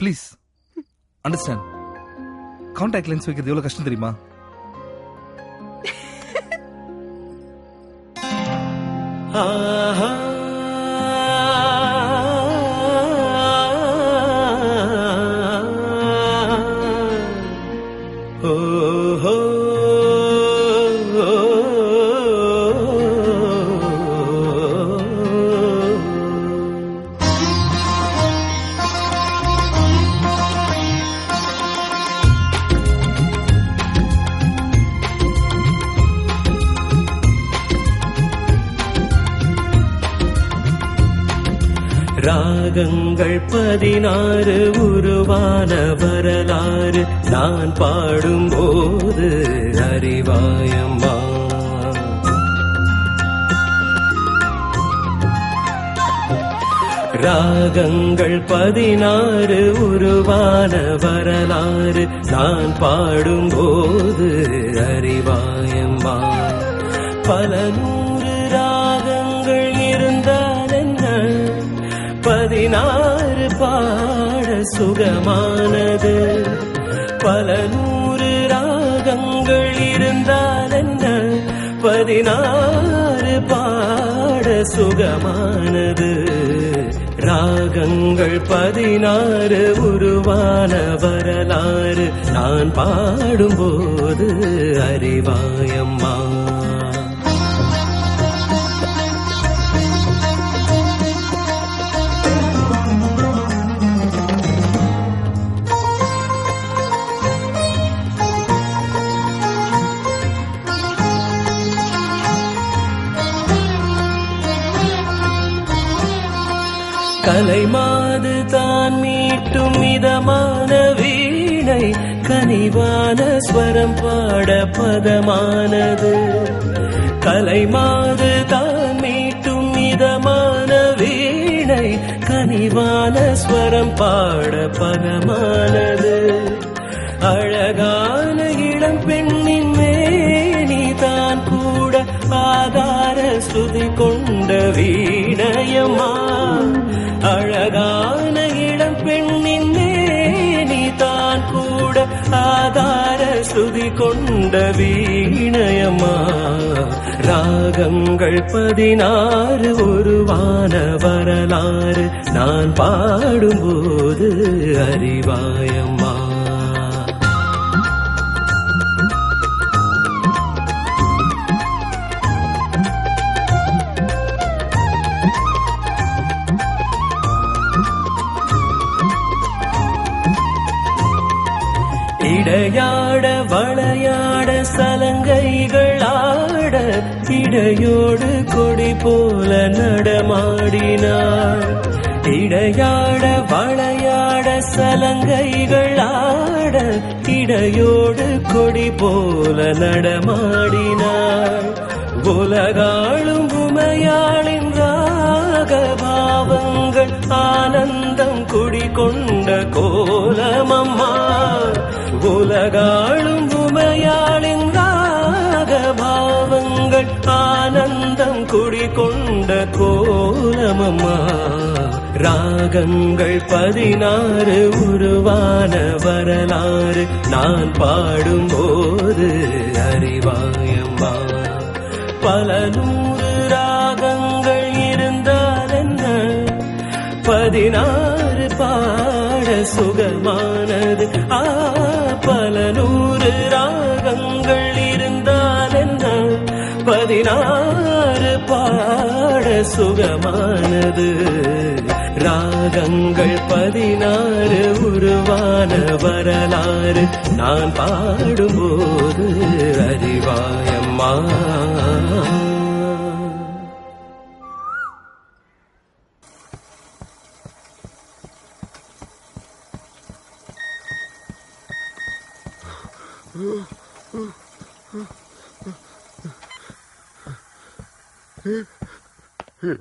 Please understand. Contact lens வைக்கிறது எவ்வளவு கஷ்டம் தெரியுமா? ராகங்கள் 16 உருவான வரலாறு நான் பாடும்போது அறிவாயம்மா. ராகங்கள் 16 உருவான வரலாறு நான் பாடும்போது அறிவாயம்மா. பல 100 ராகங்கள் இருந்தால் என்ன, 16 பாட சுகமானது. பல 100 ராகங்கள் இருந்தால் என்ன, 16 பாட சுகமானது. ராகங்கள் 16 உருவான வரலாறு நான் பாடும்போது அறிவாயம்மா. கலைமாது தான் மீட்டும் மிதமான வீணை, கனிவான ஸ்வரம் பாட பதமானது. கலைமாது தான் மீட்டும் மிதமான வீணை, கனிவான ஸ்வரம் பாட பதமானது. அழகான இளம் பெண்ணின் மேனி தான் கூட ஆதார ஸ்ருதி கொண்ட வீணையம்மா. அழகான இளம் பெண்ணின் மேனி தான் கூட ஆதார ஸ்ருதி கொண்ட வீணையம்மா. ராகங்கள் 16 உருவான வரலாறு நான் பாடும்போது அறிவாயம்மா. இடையாட வளையாட சலங்கைகள் ஆட, இடையோடு கொடி போல நடமாடினாள். இடையாட வளையாட சலங்கைகள் ஆட, இடையோடு கொடி போல நடமாடினாள். உலகாளும் உமையாளின் ராகபாவங்கள் ஆனந்தம் குடிகொண்ட கோலமம்மா. உலகாளும் உமையாளின் ராகபாவங்கள் ஆனந்தம் குடிகொண்ட கோலமம்மா. ராகங்கள் 16 உருவான வரலாறு நான் பாடும்போது அறிவாயம்மா. பல 100 ராகங்கள் இருந்தால் என்ன, 16 பாட சுகமானது. பல 100 ராகங்கள் இருந்தால் என்ன, 16 பாட சுகமானது. ராகங்கள் 16 உருவான வரலாறு நான் பாடும்போது அறிவாயம்மா. Here.